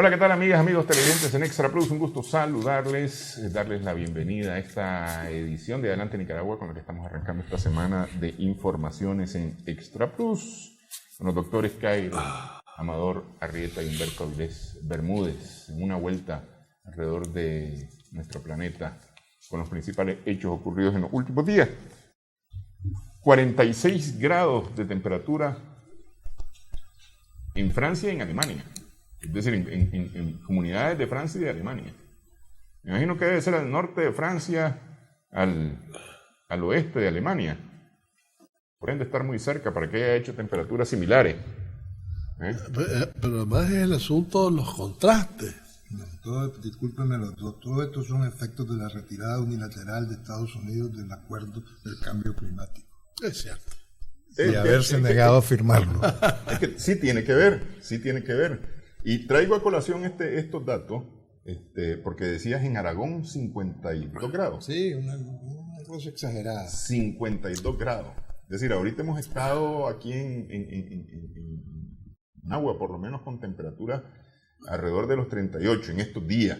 Hola, ¿qué tal, amigas, amigos televidentes en Extra Plus? Un gusto saludarles, darles la bienvenida a esta edición de Adelante Nicaragua con la que estamos arrancando esta semana de informaciones en Extra Plus. Con los doctores Cairo, Amador Arrieta y Humberto Avilés Bermúdez en una vuelta alrededor de nuestro planeta con los principales hechos ocurridos en los últimos días. 46 grados de temperatura en Francia y en Alemania. Es decir, en comunidades de Francia y de Alemania. Me imagino que debe ser al norte de Francia, al oeste de Alemania. Por ende, estar muy cerca para que haya hecho temperaturas similares. Pero además es el asunto de los contrastes. Discúlpenme, todo esto son efectos de la retirada unilateral de Estados Unidos del acuerdo del cambio climático. Es cierto. Y haberse negado a firmarlo. Es que sí tiene que ver. Y traigo a colación estos datos, porque decías en Aragón 52 grados. Sí, una cosa exagerada. 52 grados. Es decir, ahorita hemos estado aquí en agua, por lo menos con temperatura alrededor de los 38 en estos días.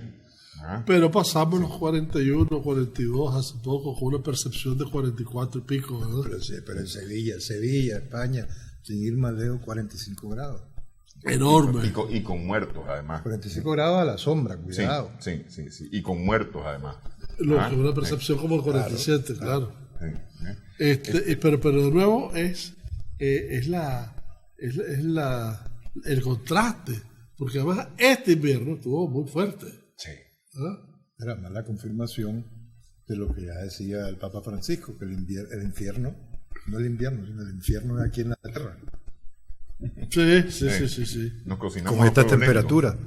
Pero pasamos los 41, 42 hace poco con una percepción de 44 y pico, ¿verdad? Pero en Sevilla, España, sin ir más lejos, 45 grados. Enorme. Y con muertos, además. 45 grados a la sombra, cuidado. Sí. Y con muertos, además. Una percepción como el 47, claro. Pero de nuevo es el contraste, porque además este invierno estuvo muy fuerte. Sí. Era más la confirmación de lo que ya decía el Papa Francisco, que el infierno, no el invierno, sino el infierno es aquí en la tierra. Sí. Nos cocinamos con esta temperatura.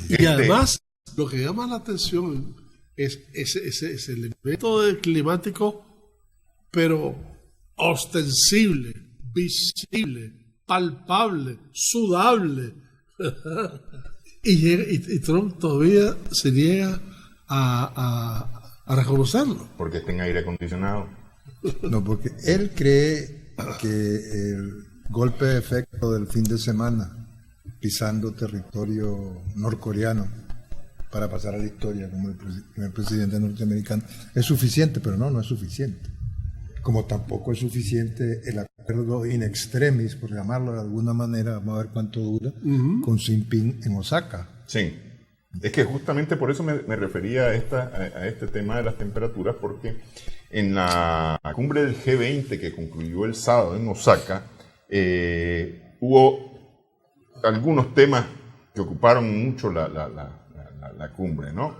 Y además, lo que llama la atención es ese elemento climático, pero ostensible, visible, palpable, sudable. y Trump todavía se niega a reconocerlo. Porque está en aire acondicionado. No, porque él cree que el golpe de efecto del fin de semana, pisando territorio norcoreano para pasar a la historia como el primer presidente norteamericano, es suficiente, pero no es suficiente. Como tampoco es suficiente el acuerdo in extremis, por llamarlo de alguna manera, vamos a ver cuánto dura, con Xi Jinping en Osaka. Sí, es que justamente por eso me refería a este tema de las temperaturas, porque en la cumbre del G20 que concluyó el sábado en Osaka, hubo algunos temas que ocuparon mucho la cumbre, ¿no?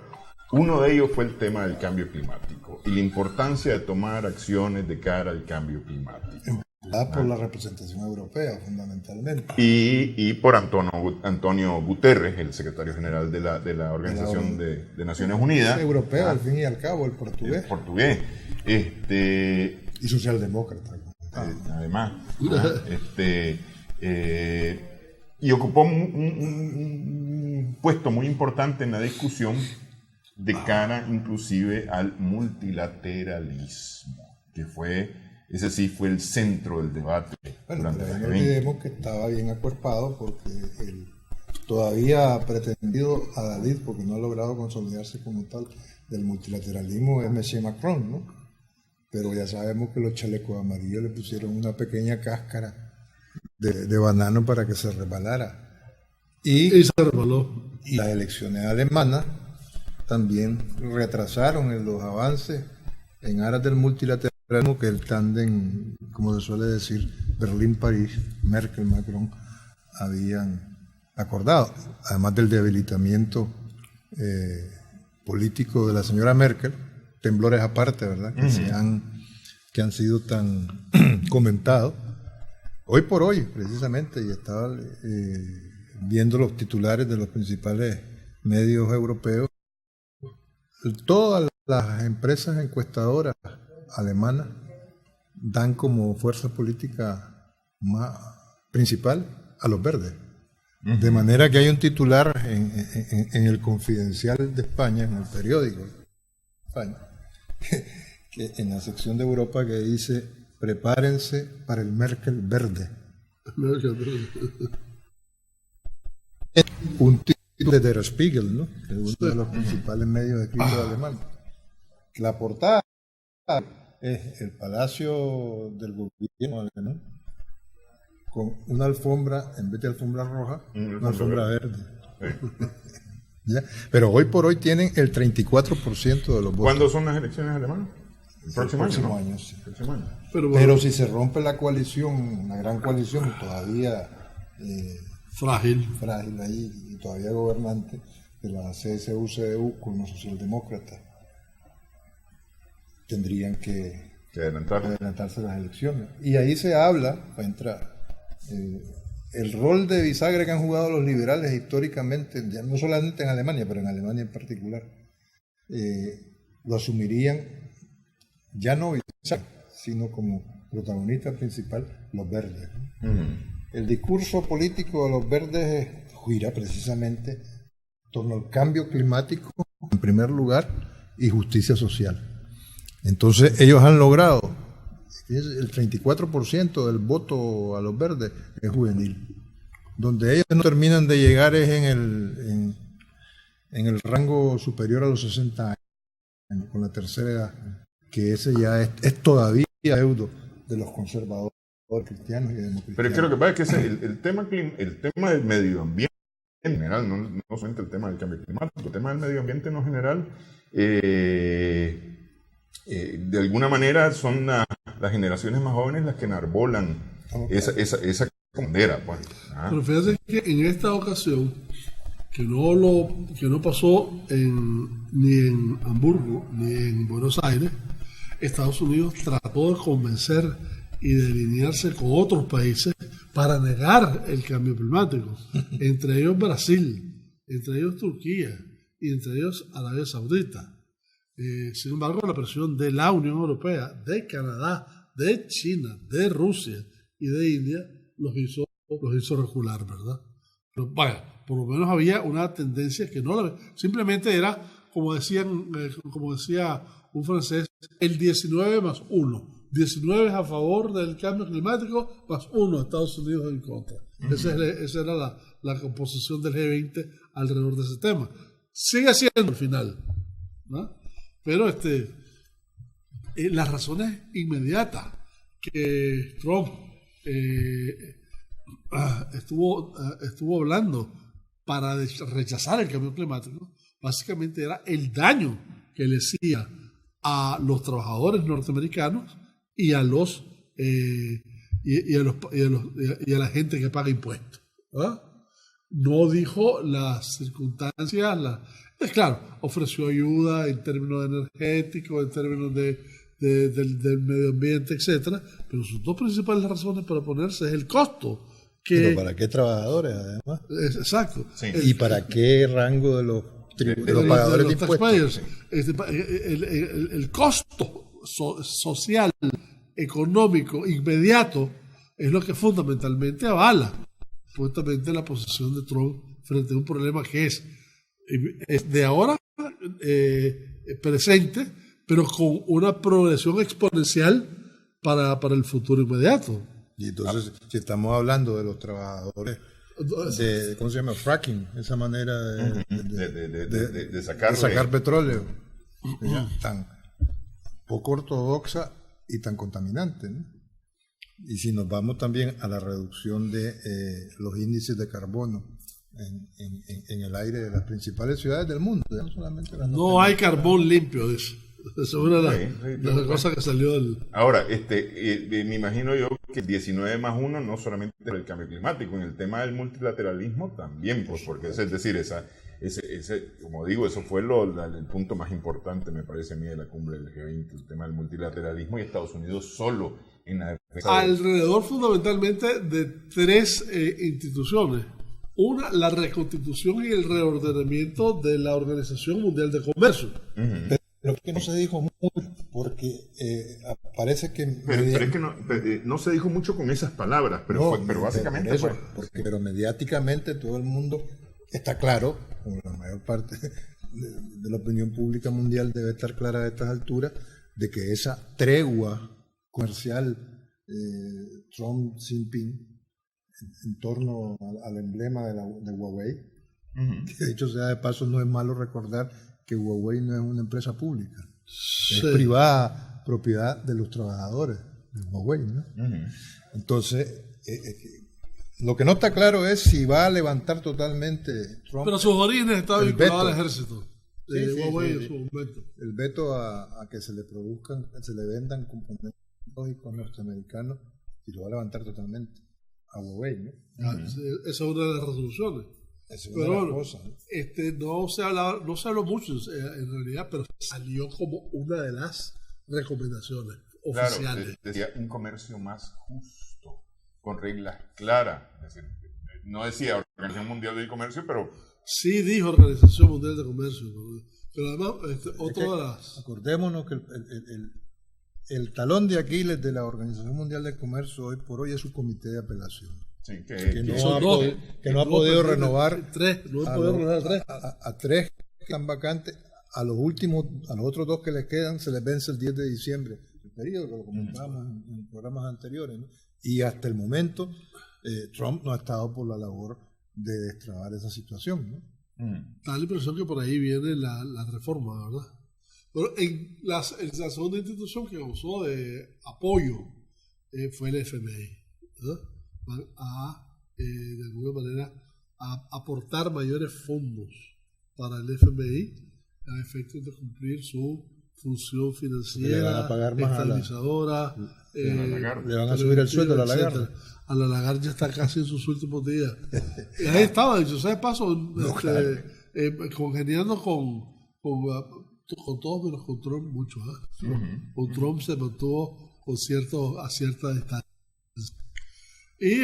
Uno de ellos fue el tema del cambio climático y la importancia de tomar acciones de cara al cambio climático. Por la representación europea, fundamentalmente. Y por Antonio Guterres, el secretario general de la Organización de Naciones Unidas. Europeo, al fin y al cabo, el portugués. Y socialdemócrata. Además. Y ocupó un puesto muy importante en la discusión de cara inclusive al multilateralismo, ese sí fue el centro del debate. Bueno, pero no olvidemos que estaba bien acuerpado porque el todavía pretendido adalid, porque no ha logrado consolidarse como tal, del multilateralismo es Monsieur Macron, ¿no? Pero ya sabemos que los chalecos amarillos le pusieron una pequeña cáscara de banano para que se resbalara. Y se resbaló. Y las elecciones alemanas también retrasaron en los avances en aras del multilateralismo que el tándem, como se suele decir, Berlín-París, Merkel-Macron, habían acordado. Además del debilitamiento político de la señora Merkel, temblores aparte, ¿verdad? Que han sido tan comentados. Hoy por hoy, precisamente, y estaba viendo los titulares de los principales medios europeos, todas las empresas encuestadoras alemanas dan como fuerza política más principal a los verdes. De manera que hay un titular en el Confidencial de España, en el periódico de España, que en la sección de Europa, que dice: prepárense para el Merkel verde. Un de Der Spiegel, ¿no? Que es uno de los principales medios escritos alemanes. La portada es el Palacio del Gobierno alemán con una alfombra, en vez de alfombra roja, una alfombra verde. ¿Ya? Pero hoy por hoy tienen el 34% de los votos. ¿Cuándo son las elecciones alemanas? El próximo año, sí. Próximo año. Pero si se rompe la coalición, la gran coalición, todavía frágil ahí, y todavía gobernante, de la CSU-CDU con los socialdemócratas, tendrían que adelantarse las elecciones. Y ahí se habla, para entrar, el rol de bisagra que han jugado los liberales históricamente, ya no solamente en Alemania, pero en Alemania en particular, lo asumirían ya no bisagra, sino como protagonista principal los verdes. El discurso político de los verdes gira precisamente en torno al cambio climático, en primer lugar, y justicia social. Entonces ellos han logrado, el 34% del voto a los verdes es juvenil. Donde ellos no terminan de llegar es en el rango superior a los 60 años, con la tercera edad, que ese ya es todavía deudo de los conservadores cristianos y democristianos. Pero es que lo que pasa es que el tema del medio ambiente en general, no solamente el tema del cambio climático, el tema del medio ambiente en general, de alguna manera son las generaciones más jóvenes las que enarbolan esa bandera. Pues. Pero fíjate que en esta ocasión, que no pasó ni en Hamburgo ni en Buenos Aires, Estados Unidos trató de convencer y de alinearse con otros países para negar el cambio climático, entre ellos Brasil, entre ellos Turquía y entre ellos Arabia Saudita. Sin embargo, la presión de la Unión Europea, de Canadá, de China, de Rusia y de India los hizo recular, ¿verdad? Pero vaya, por lo menos había una tendencia que no la simplemente era, como decía un francés, el 19 más 1. 19 a favor del cambio climático, más 1 Estados Unidos en contra. Esa era la composición del G20 alrededor de ese tema. Sigue siendo al final, ¿no? Pero las razones inmediatas que Trump estuvo hablando para rechazar el cambio climático, básicamente era el daño que le hacía a los trabajadores norteamericanos y a la gente que paga impuestos, ¿verdad? No dijo las circunstancias, claro, ofreció ayuda en términos energéticos, en términos del medio ambiente, etcétera, pero sus dos principales razones para oponerse es el costo. ¿Pero para qué trabajadores, además? Exacto. Sí. ¿Y para qué rango de los pagadores de impuestos? El costo social, económico, inmediato, es lo que fundamentalmente avala justamente la posición de Trump frente a un problema que es de ahora presente, pero con una progresión exponencial para el futuro inmediato. Y entonces, si estamos hablando de los trabajadores de, ¿cómo se llama? Fracking, esa manera de sacar petróleo, tan poco ortodoxa y tan contaminante, ¿no? Y si nos vamos también a la reducción de los índices de carbono en el aire de las principales ciudades del mundo, no solamente las no hay carbón limpio de eso. Esa es una de las cosas que salió del... Ahora, me imagino yo que 19 más 1 no solamente por el cambio climático, en el tema del multilateralismo también, pues, porque es decir, como digo, eso fue el punto más importante, me parece a mí, de la cumbre del G20, el tema del multilateralismo, y Estados Unidos solo en la defensa alrededor fundamentalmente de tres instituciones. Una, la reconstitución y el reordenamiento de la Organización Mundial de Comercio. Pero que no se dijo mucho, porque parece que... Pero es que no se dijo mucho con esas palabras, pero básicamente... Pero mediáticamente todo el mundo está claro, como la mayor parte de la opinión pública mundial debe estar clara a estas alturas, de que esa tregua comercial Trump-Xi Jinping en torno al emblema de Huawei Que dicho sea de paso, no es malo recordar que Huawei no es una empresa pública, Sí. es privada, propiedad de los trabajadores de Huawei, ¿no? Entonces, lo que no está claro es si va a levantar totalmente Trump Pero sus orígenes estaban el vinculados veto. al ejército de Sí, sí, Huawei sí. en su momento. el veto a que se le produzcan, se le vendan componentes tecnológicos norteamericanos, y lo va a levantar totalmente a Huawei, ¿no? Sí, esa es una de las resoluciones. Esa es Pero una de las bueno, cosas, ¿no? no se habló mucho en realidad, pero salió como una de las recomendaciones oficiales. Claro, decía un comercio más justo, con reglas claras. Es decir, no decía Organización Mundial del Comercio, pero Sí dijo Organización Mundial de Comercio, pero además otra de las... Acordémonos que el talón de Aquiles de la Organización Mundial del Comercio hoy por hoy es su comité de apelación, sí, que no son ha, dos. que no ha podido renovar Tres, no a ha podido los- renovar tres. a tres que están vacantes. A los otros dos que les quedan se les vence el 10 de diciembre, el periodo que lo comentábamos en programas anteriores, ¿no? Y hasta el momento Trump no ha estado por la labor de destrabar esa situación, ¿no? Da la impresión que por ahí viene la reforma, ¿verdad? Pero en la segunda institución que usó de apoyo fue el FMI, ¿verdad? Van de alguna manera, a aportar mayores fondos para el FMI a efectos de cumplir su función Le van financiera, a pagar más a la- estabilizadora. Le van a subir el sueldo a la Lagarde. etcétera. A la Lagarde ya está casi en sus últimos días. Y ahí estaba, dicho sea de paso, claro. congeniando con todos menos con Trump mucho. Con Trump se mantuvo a cierta distancia. Y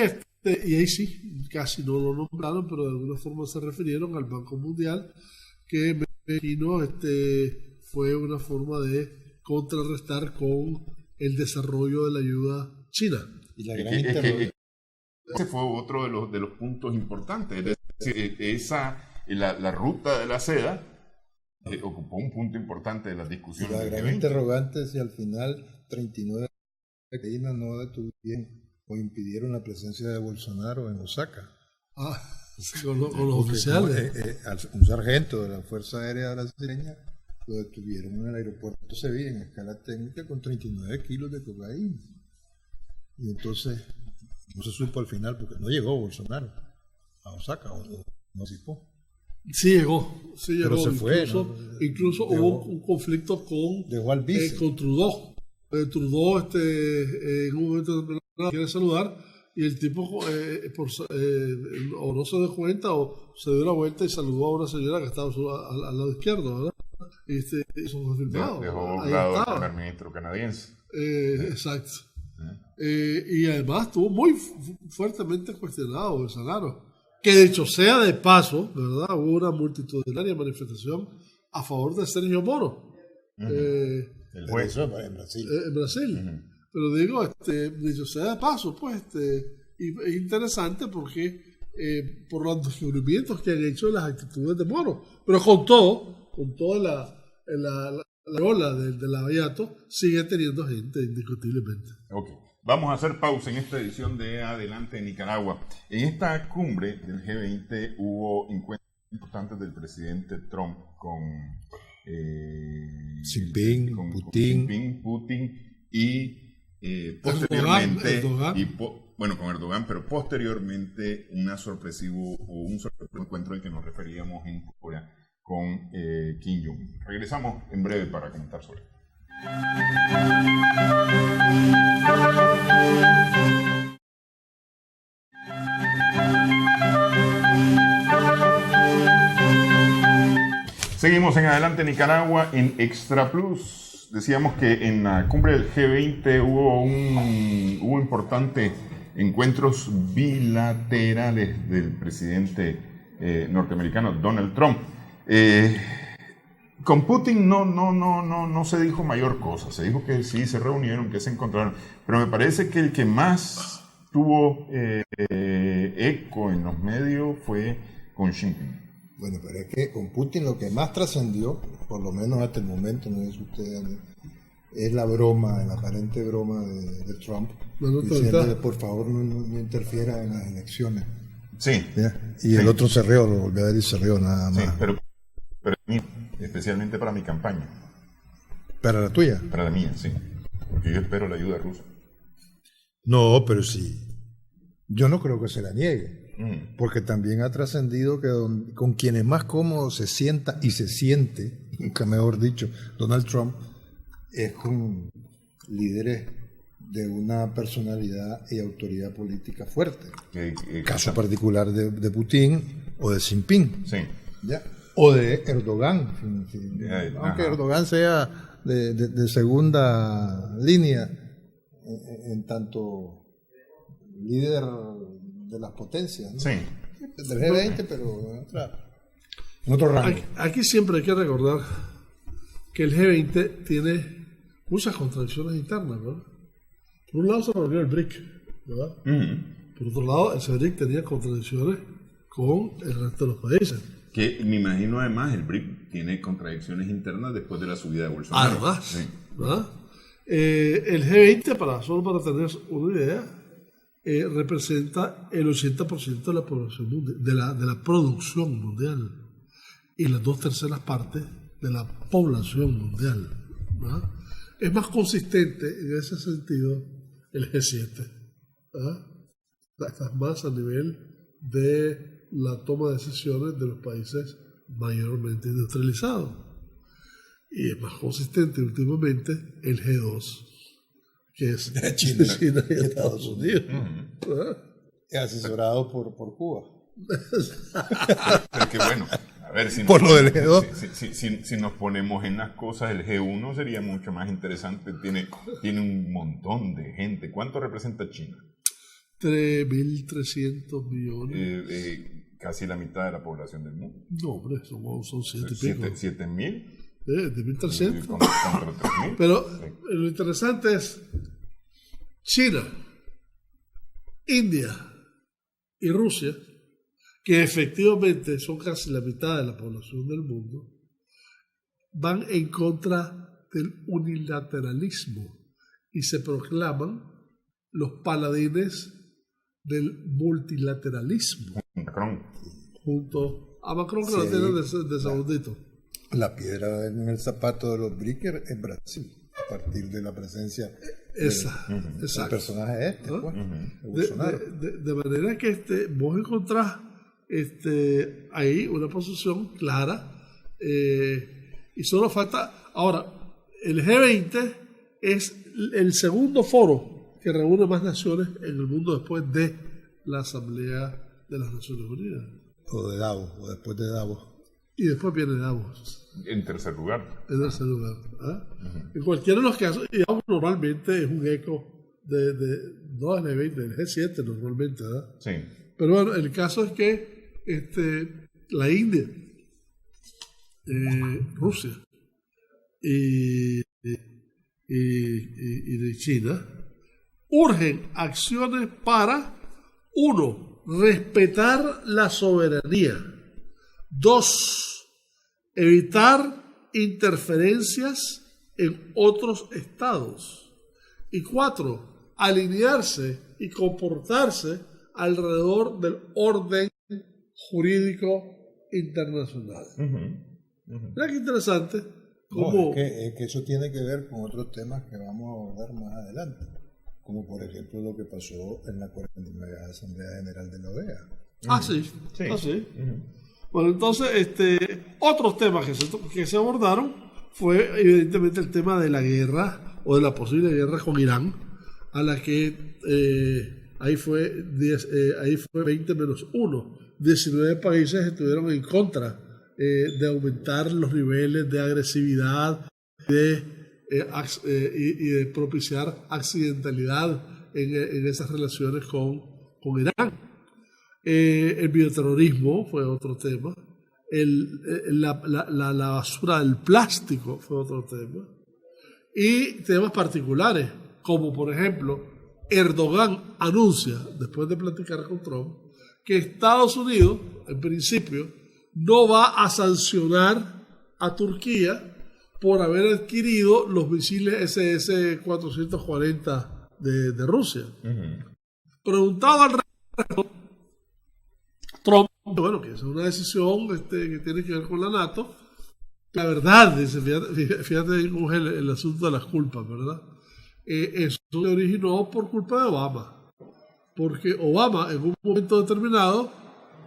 ahí sí, casi no lo nombraron, pero de alguna forma se refirieron al Banco Mundial, que me imagino fue una forma de contrarrestar con el desarrollo de la ayuda china. Y la Es gran que interrogación. ese fue otro de los puntos importantes. Es decir, la ruta de la seda ocupó un punto importante de las discusiones La del gran G20. interrogante es si al final 39 países no detuvieron o impidieron la presencia de Bolsonaro en Osaka. Con los Porque oficiales. un sargento de la Fuerza Aérea Brasileña lo detuvieron en el aeropuerto de Sevilla en escala técnica con 39 kilos de cocaína. Y entonces no se supo al final porque no llegó Bolsonaro a Osaka, o no participó. Sí llegó. Pero se fue, Incluso Dejó- hubo un conflicto Dejó al vice. con Trudeau. Trudeau en un momento quiere saludar y el tipo o no se dio cuenta o se dio la vuelta y saludó a una señora que estaba al lado izquierdo, ¿verdad? Y eso fue filmado. Dejó Ahí lado al estaba. primer ministro canadiense. Exacto. Y además estuvo muy fuertemente cuestionado Bolsonaro. Que de hecho sea de paso, ¿verdad? Hubo una multitudinaria manifestación a favor de Sergio Moro. El Pero juez. eso en Brasil. En Brasil. Pero digo, dicho sea de paso, pues, y es interesante porque por los descubrimientos que han hecho de las actitudes de Moro. Pero con toda la ola del aviato, sigue teniendo gente, indiscutiblemente. Ok. Vamos a hacer pausa en esta edición de Adelante Nicaragua. En esta cumbre del G20 hubo encuentros importantes del presidente Trump con Xi Jinping, Putin y posteriormente Erdogan. con Erdogan, pero posteriormente un sorpresivo encuentro al que nos referíamos en Corea con Kim Jong-un. Regresamos en breve para comentar sobre esto. Seguimos en Adelante Nicaragua en Extra Plus. Decíamos que en la cumbre del G20 hubo importantes encuentros bilaterales del presidente norteamericano Donald Trump. Con Putin no se dijo mayor cosa. Se dijo que sí se reunieron, que se encontraron. Pero me parece que el que más tuvo eco en los medios fue con Xi Jinping. Bueno, pero es que con Putin lo que más trascendió, por lo menos hasta el momento, no sé si ustedes, es la aparente broma de Trump, Bueno, diciéndole por favor no interfiera en las elecciones Sí. ¿ya? Y el otro cerreo, lo volví a ver y cerreo nada más. Sí, pero especialmente para mi campaña. ¿Para la tuya? Para la mía, sí. Porque yo espero la ayuda rusa. No, pero sí. Yo no creo que se la niegue. Porque también ha trascendido que con quienes más cómodo se sienta y se siente, nunca mejor dicho, Donald Trump, es con líderes de una personalidad y autoridad política fuerte. Caso particular de Putin o de Xi Jinping. Sí. ¿Ya? O de Erdogan. Aunque Erdogan sea de segunda línea en tanto líder de las potencias, ¿no? Sí. Del G20, pero en otro rango. Aquí siempre hay que recordar que el G20 tiene muchas contradicciones internas, ¿verdad? Por un lado se reunió el BRIC, ¿verdad? Por otro lado, ese BRIC tenía contradicciones con el resto de los países. Que me imagino además el BRIC tiene contradicciones internas después de la subida de Bolsonaro. Además, sí. ¿verdad? El G20, solo para tener una idea, representa el 80% de la población mundial, de la producción mundial y las 2/3 partes de la población mundial, ¿verdad? Es más consistente en ese sentido el G7, ¿verdad? Está más a nivel de la toma de decisiones de los países mayormente industrializados, y es más consistente últimamente el G2, que es China y Estados Unidos. Es asesorado por Cuba. Pero que bueno, a ver si por lo del G2. Si nos ponemos en las cosas, el G1 sería mucho más interesante. Tiene un montón de gente. ¿Cuánto representa China? 3.300 millones. Casi la mitad de la población del mundo. No, hombre, son 7 y pico. 7.000. De 1.300. Contra 3.000. Pero lo interesante es China, India y Rusia, que efectivamente son casi la mitad de la población del mundo, van en contra del unilateralismo y se proclaman los paladines del multilateralismo. Macron. Junto a Macron, que lo tiene de segundito. La piedra en el zapato de los BRIC es Brasil, a partir de la presencia del personaje Bolsonaro. De manera que vos encontrás ahí una posición clara, y solo falta. Ahora, el G20 es el segundo foro que reúne más naciones en el mundo después de la Asamblea de las Naciones Unidas. O de Davos, o después de Davos. Y después viene Davos. En tercer lugar. En tercer lugar. En cualquiera de los casos, y Davos normalmente es un eco no del G20, del G7 normalmente, ¿verdad? Sí. Pero bueno, el caso es que la India, Rusia y de China urgen acciones para, 1, respetar la soberanía, 2, evitar interferencias en otros estados, y 4, alinearse y comportarse alrededor del orden jurídico internacional. Mira qué interesante. No, es que eso tiene que ver con otros temas que vamos a abordar más adelante, como por ejemplo lo que pasó en la 49 Asamblea General de la OEA. Sí. Bueno, entonces, otros temas que se abordaron fue evidentemente el tema de la guerra o de la posible guerra con Irán, a la que ahí fue 20-1. 19 países estuvieron en contra de aumentar los niveles de agresividad y de propiciar accidentalidad en esas relaciones con Irán. El bioterrorismo fue otro tema. La basura del plástico fue otro tema. Y temas particulares, como por ejemplo, Erdogan anuncia, después de platicar con Trump, que Estados Unidos, en principio, no va a sancionar a Turquía por haber adquirido los misiles SS-440 de Rusia. Preguntado al respecto, Trump, bueno, que es una decisión que tiene que ver con la NATO. La verdad, dice, fíjate cómo es el asunto de las culpas, ¿verdad? Eso se originó por culpa de Obama, porque Obama en un momento determinado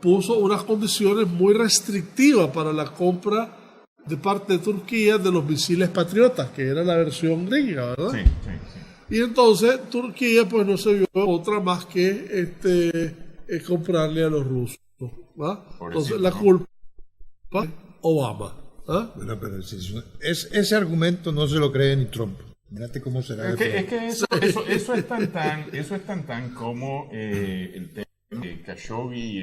puso unas condiciones muy restrictivas para la compra de parte de Turquía de los misiles Patriotas, que era la versión gringa, ¿verdad? Sí, sí, sí. Y entonces Turquía pues no se vio otra más que comprarle a los rusos, ¿verdad? Entonces la culpa de Obama. ¿Ah? Bueno, pero ese argumento no se lo cree ni Trump. Mírate cómo será. Es que eso es tan como el tema de Khashoggi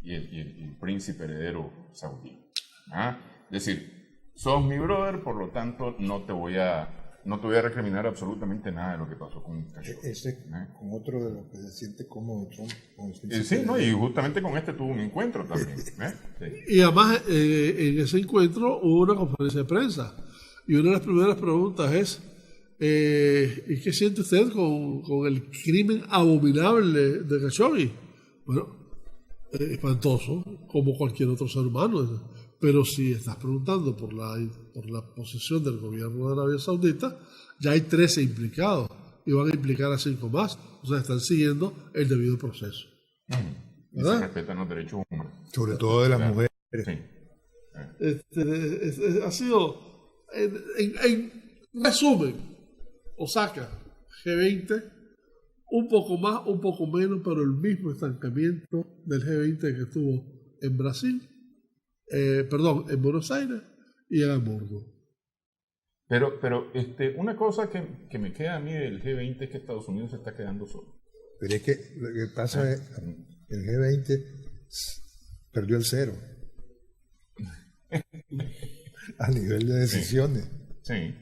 y el príncipe heredero saudí. ¿Ah? Es decir, sos mi brother, por lo tanto no te voy a recriminar absolutamente nada de lo que pasó con Khashoggi. Con otro de los que se siente cómodo Trump. Sí, no, y justamente con este tuvo un encuentro también. Sí. Y además en ese encuentro hubo una conferencia de prensa. Y una de las primeras preguntas es, ¿y qué siente usted con el crimen abominable de Khashoggi? Bueno, espantoso, como cualquier otro ser humano. Pero si estás preguntando por la posición del gobierno de Arabia Saudita, ya hay 13 implicados y van a implicar a 5 más. O sea, están siguiendo el debido proceso. Y se respetan los derechos humanos. Sobre todo de las mujeres. Sí. Ha sido, en resumen, Osaka, G20, un poco más, un poco menos, pero el mismo estancamiento del G20 que estuvo en Brasil. En Buenos Aires y en Hamburgo. Pero una cosa que me queda a mí del G20 es que Estados Unidos se está quedando solo. Pero es que lo que pasa es que el G20 perdió el cero a nivel de decisiones. Sí.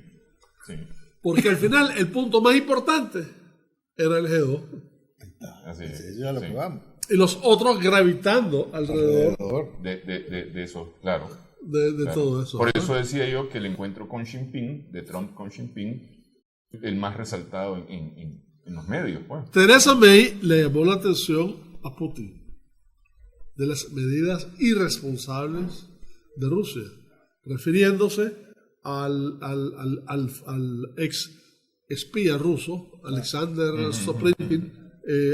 Porque al final el punto más importante era el G2. Así es. Eso ya lo probamos. Y los otros gravitando alrededor de eso, claro. De todo eso. Por eso decía yo que el encuentro con Xi Jinping, de Trump con Xi Jinping, el más resaltado en los medios. Pues. Teresa May le llamó la atención a Putin de las medidas irresponsables de Rusia, refiriéndose al ex espía ruso, Alexander Sopripin,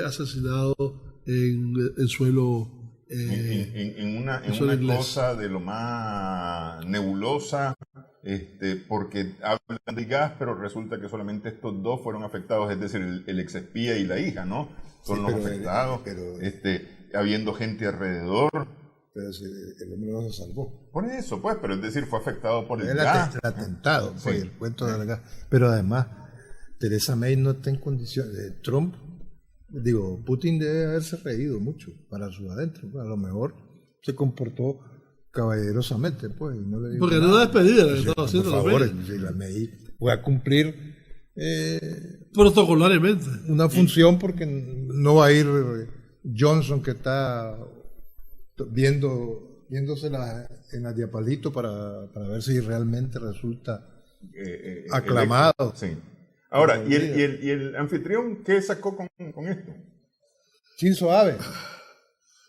asesinado en suelo en una inglés. cosa de lo más nebulosa, porque hablan de gas, pero resulta que solamente estos dos fueron afectados, es decir, el ex espía y la hija, ¿no? Son los afectados, habiendo gente alrededor. Pero si el hombre no se salvó. Por eso, pues, pero es decir, fue afectado por el gas. gas. El atentado, sí. El cuento del gas. Pero además, Teresa May no está en condiciones. Putin debe haberse reído mucho para su adentro. A lo mejor se comportó caballerosamente, pues. Y no le digo porque nada. no es despedida la que estaba haciendo. Por favor, la May voy a cumplir protocolariamente una función, porque no va a ir Johnson, que está viéndosela en la diapalito para ver si realmente resulta aclamado. Sí. Ahora, ¿y el anfitrión qué sacó con esto? Shinzo Abe.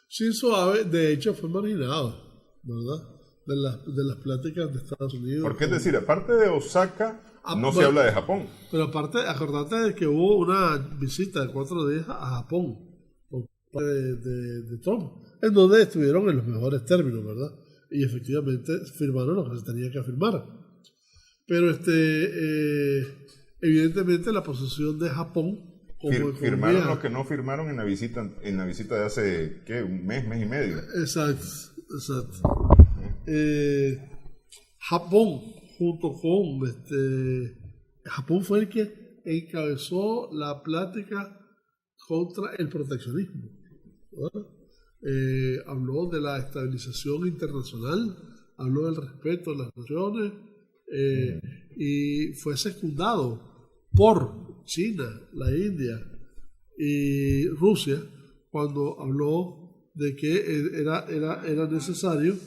Shinzo Abe, de hecho, fue marginado, ¿verdad? De las pláticas de Estados Unidos. Porque es decir, aparte de Osaka, se habla de Japón. Pero aparte, acordate de que hubo una visita de 4 días a Japón por parte de Trump, en donde estuvieron en los mejores términos, ¿verdad? Y efectivamente firmaron lo que se tenía que firmar. Pero evidentemente la posición de Japón como firmaron lo que no firmaron en la visita de hace un mes y medio. Exacto. Japón junto con Japón fue el que encabezó la plática contra el proteccionismo, ¿verdad? Habló de la estabilización internacional, habló del respeto a las naciones, y fue secundado por China, la India y Rusia cuando habló de que era necesario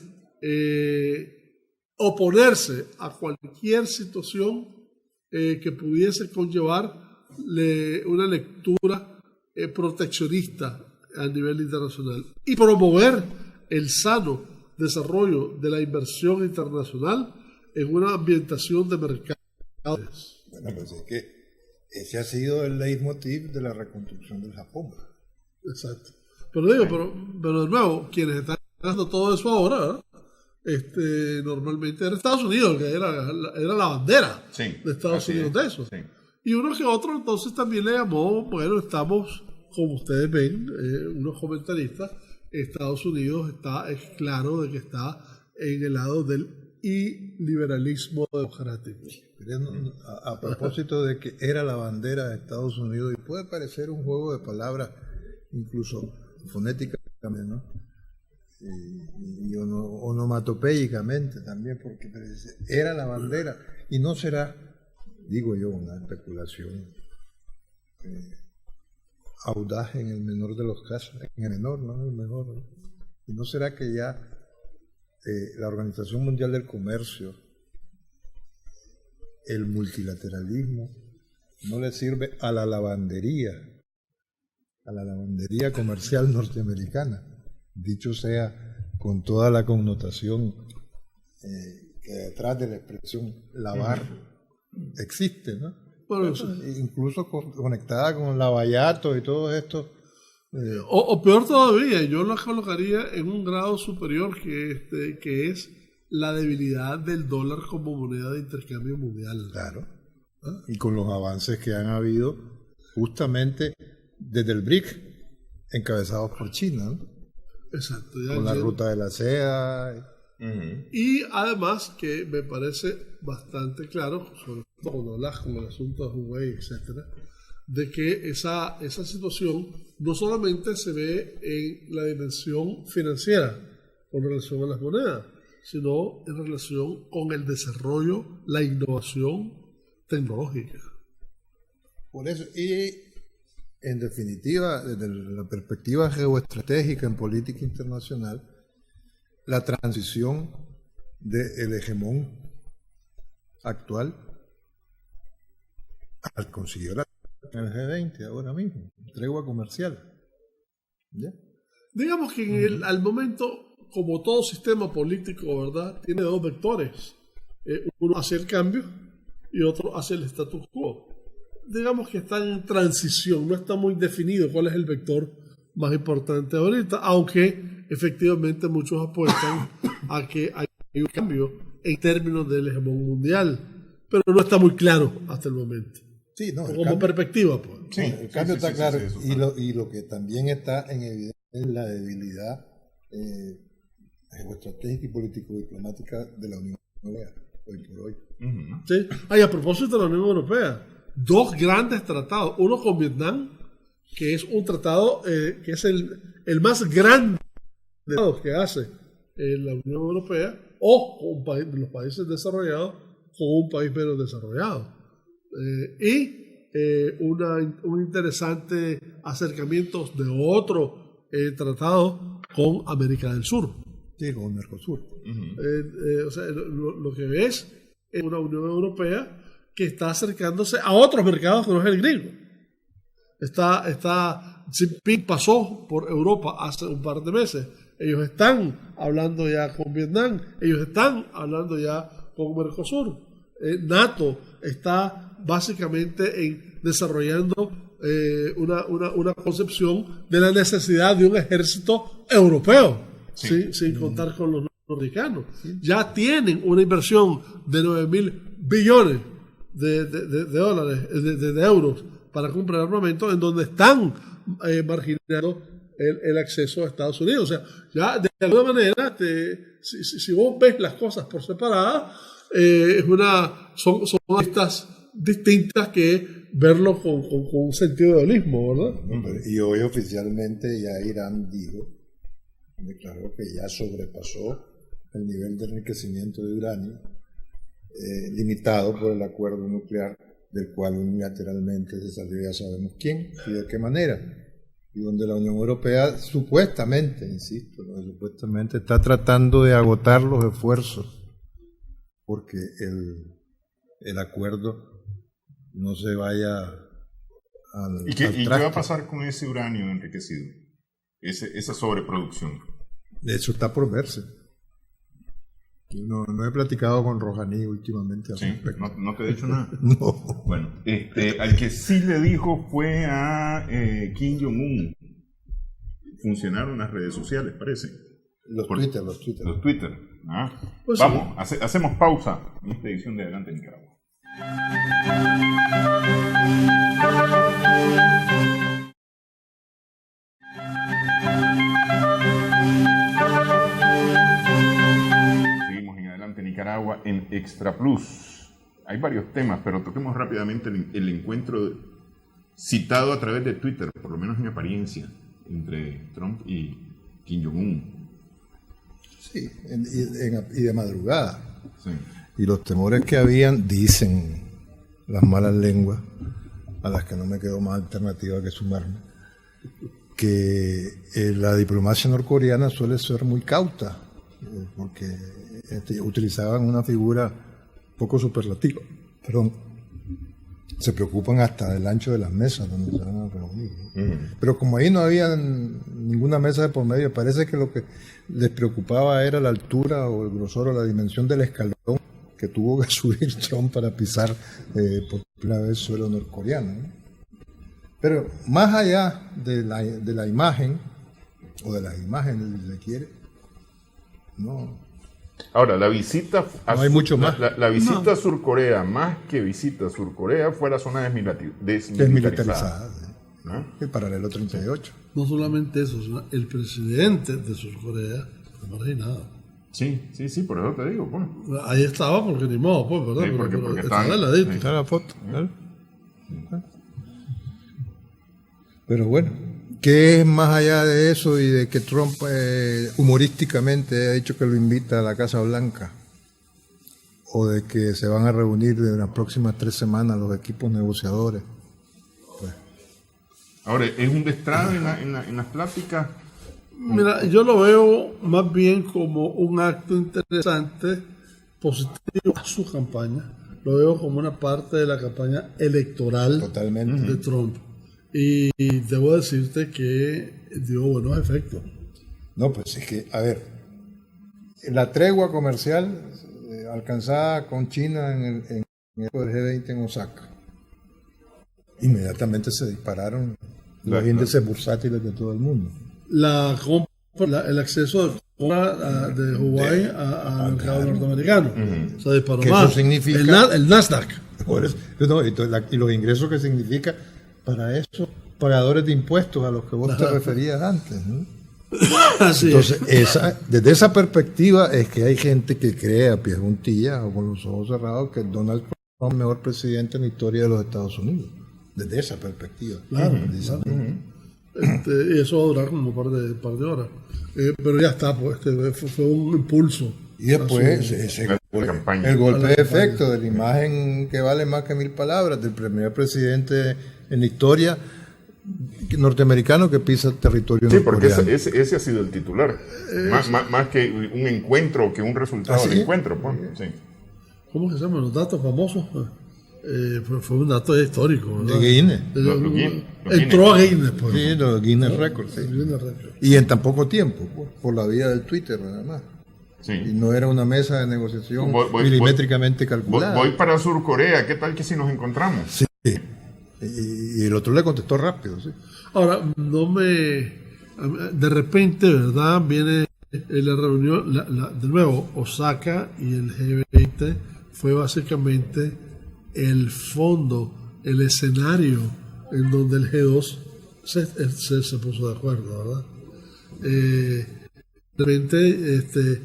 oponerse a cualquier situación que pudiese conllevar una lectura proteccionista a nivel internacional y promover el sano desarrollo de la inversión internacional en una ambientación de mercado. Bueno, pues es que ese ha sido el leitmotiv de la reconstrucción del Japón. Exacto. Pero pero de nuevo, quienes están haciendo todo eso ahora, normalmente era Estados Unidos, que era la bandera de Estados Unidos de eso. Sí. Y uno que otro entonces también le llamó, bueno, estamos, como ustedes ven, unos comentaristas, Estados Unidos es claro de que está en el lado del iliberalismo democrático. A propósito de que era la bandera de Estados Unidos, y puede parecer un juego de palabras, incluso fonéticamente, ¿no? Y onomatopéicamente también, porque era la bandera, y no será, digo yo, una especulación audaz en el menor de los casos, en el menor, no en el mejor, ¿no? Y no será que ya la Organización Mundial del Comercio, el multilateralismo, no le sirve a la lavandería comercial norteamericana, dicho sea con toda la connotación que detrás de la expresión lavar existe, ¿no? Bueno, incluso conectada con lavallato y todo esto. O peor todavía, yo la colocaría en un grado superior que es la debilidad del dólar como moneda de intercambio mundial. Claro. ¿Ah? Y con los avances que han habido justamente desde el BRIC, encabezados por China, ¿no? Exacto. Con la ruta de la seda. Y además que me parece bastante claro, sobre todo cuando hablas con el asunto de Huawei, etcétera, de que esa situación no solamente se ve en la dimensión financiera con relación a las monedas, sino en relación con el desarrollo, la innovación tecnológica. Por eso, y en definitiva, desde la perspectiva geoestratégica en política internacional, la transición del hegemón actual al conseguir el G20 ahora mismo, tregua comercial. ¿Ya? Digamos que al momento, como todo sistema político, ¿verdad?, tiene dos vectores. Uno hacia el cambio y otro hacia el status quo. Digamos que está en transición, no está muy definido cuál es el vector más importante ahorita, aunque efectivamente muchos apuestan a que hay un cambio en términos del hegemón mundial, pero no está muy claro hasta el momento. Sí, no, como cambio, perspectiva, pues. Sí, el cambio está claro. Y lo que también está en evidencia es la debilidad geoestratégica y político-diplomática de la Unión Europea, hoy por hoy. Sí. Y a propósito de la Unión Europea, dos grandes tratados, uno con Vietnam, que es un tratado que es el más grande de los que hace la Unión Europea, o con los países desarrollados con un país menos desarrollado. Un interesante acercamiento de otro tratado con América del Sur. Sí, con Mercosur. O sea, lo que ves es una Unión Europea que está acercándose a otros mercados que no es el gringo. Jinping pasó por Europa hace un par de meses. Ellos están hablando ya con Vietnam, ellos están hablando ya con Mercosur. NATO está básicamente desarrollando una concepción de la necesidad de un ejército europeo, sin contar con los norteamericanos. Ya tienen una inversión de 9.000 billones de dólares, de euros para comprar armamento, en donde están marginando el acceso a Estados Unidos. O sea, ya de alguna manera, si vos ves las cosas por separadas, son listas distintas que verlo con un sentido de holismo, ¿verdad? Y hoy oficialmente ya Irán declaró que ya sobrepasó el nivel de enriquecimiento de uranio limitado por el acuerdo nuclear, del cual unilateralmente se salió, ya sabemos quién y de qué manera, y donde la Unión Europea supuestamente, insisto, supuestamente está tratando de agotar los esfuerzos porque el acuerdo no se vaya al ¿Y qué va a pasar con ese uranio enriquecido? esa sobreproducción. Eso está por verse. No he platicado con Rouhani últimamente al Sí, respecto. no te he dicho nada. No. Bueno, al que sí le dijo fue a Kim Jong-un. Funcionaron las redes sociales, parece. Los Twitter. Ah. Pues Vamos, hacemos pausa en esta edición de Adelante Nicaragua. Seguimos en Adelante Nicaragua en Extra Plus. Hay varios temas, pero toquemos rápidamente el encuentro citado a través de Twitter, por lo menos en apariencia, entre Trump y Kim Jong-un. Sí, y de madrugada. Sí. Y los temores que habían, dicen las malas lenguas, a las que no me quedó más alternativa que sumarme, que la diplomacia norcoreana suele ser muy cauta, porque utilizaban una figura poco superlativa. Se preocupan hasta del ancho de las mesas donde se van a reunir, ¿no? Uh-huh. Pero como ahí no había ninguna mesa de por medio, parece que lo que les preocupaba era la altura o el grosor o la dimensión del escalón que tuvo que subir Trump para pisar por primera vez suelo norcoreano, ¿no? Pero más allá de la imagen, o de las imágenes, si se quiere, no. Ahora, la visita no hay mucho más. La visita a Surcorea, más que visita a Surcorea, fue a la zona desmilitarizada. ¿No? El paralelo 38. No solamente eso, sino el presidente de Surcorea fue marginado. Sí, por eso te digo. Pues. Ahí estaba, porque ni modo, pues, ¿verdad? Sí, porque estaba al ladito. Está la foto, ¿verdad? Pero bueno, ¿qué es más allá de eso y de que Trump humorísticamente ha dicho que lo invita a la Casa Blanca? O de que se van a reunir en las próximas 3 semanas los equipos negociadores. Pues. Ahora, ¿es un destrado en las pláticas? Mira, yo lo veo más bien como un acto interesante, positivo a su campaña. Lo veo como una parte de la campaña electoral totalmente de Trump. Y debo decirte que dio buenos efectos. No, pues es que, a ver, la tregua comercial alcanzada con China en el G20 en Osaka, inmediatamente se dispararon los índices bursátiles de todo el mundo. El acceso de Hawái al mercado norteamericano. Uh-huh. Se disparó ¿Qué más. Eso significa el Nasdaq. Por eso, y los ingresos que significa para esos pagadores de impuestos a los que vos te referías antes, ¿no? Así entonces, desde esa perspectiva es que hay gente que cree a pies juntillas o con los ojos cerrados que Donald Trump es el mejor presidente en la historia de los Estados Unidos. Desde esa perspectiva. Claro. Y eso va a durar como un par de horas. Pero ya está, pues, fue un impulso. Y después el golpe de efecto de la imagen que vale más que 1000 palabras del primer presidente en la historia norteamericano que pisa territorio norcoreano. Porque ese ha sido el titular. Más que un encuentro, que un resultado del encuentro. Pues. Sí. ¿Cómo se llaman los datos famosos? Fue un dato histórico, ¿verdad? De Guinness. Entró a Guinness, pues. Sí, los Guinness Records. Sí. Y en tan poco tiempo, por la vía del Twitter, nada más. Sí. Y no era una mesa de negociación milimétricamente calculada. Voy para Surcorea, ¿qué tal que si nos encontramos? Sí. Y el otro le contestó rápido, sí. Ahora, de repente, ¿verdad? Viene la reunión, de nuevo, Osaka y el G20 fue básicamente el fondo, el escenario en donde el G2 se puso de acuerdo, ¿verdad? De repente,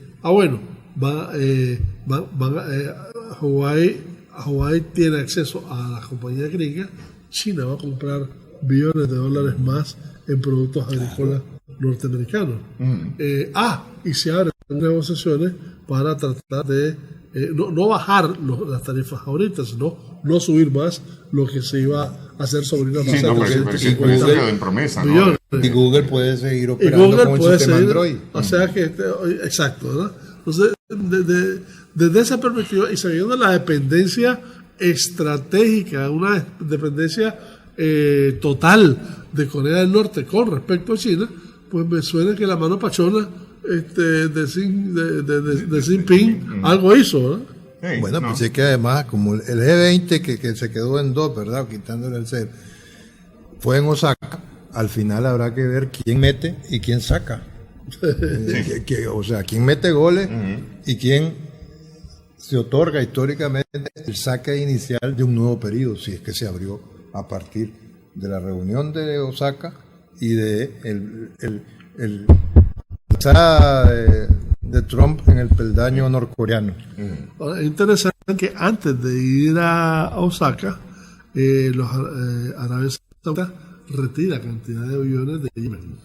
Hawái tiene acceso a las compañías gringas. China va a comprar billones de dólares más en productos agrícolas norteamericanos. Y se abren negociaciones para tratar de no bajar las tarifas ahorita, sino no subir más lo que se iba a hacer sobre una base de 150 en promesa, ¿no? Y Google puede seguir operando con el sistema Android. O sea que, exacto, ¿verdad? Entonces, desde esa perspectiva y sabiendo la dependencia estratégica, una dependencia total de Corea del Norte con respecto a China, pues me suena que la mano pachona de Xi Jinping algo hizo, ¿verdad? Sí, Bueno, no. pues es que además, como el G20 que se quedó en 2, ¿verdad? Quitándole el 0, fue en Osaka, al final habrá que ver quién mete y quién saca. O sea, quién mete goles y quién se otorga históricamente el saque inicial de un nuevo periodo, si es que se abrió a partir de la reunión de Osaka y de la pasada de Trump en el peldaño norcoreano. Ahora, es interesante que antes de ir a Osaka, los árabes sauditas retiran cantidad de aviones de Yemen,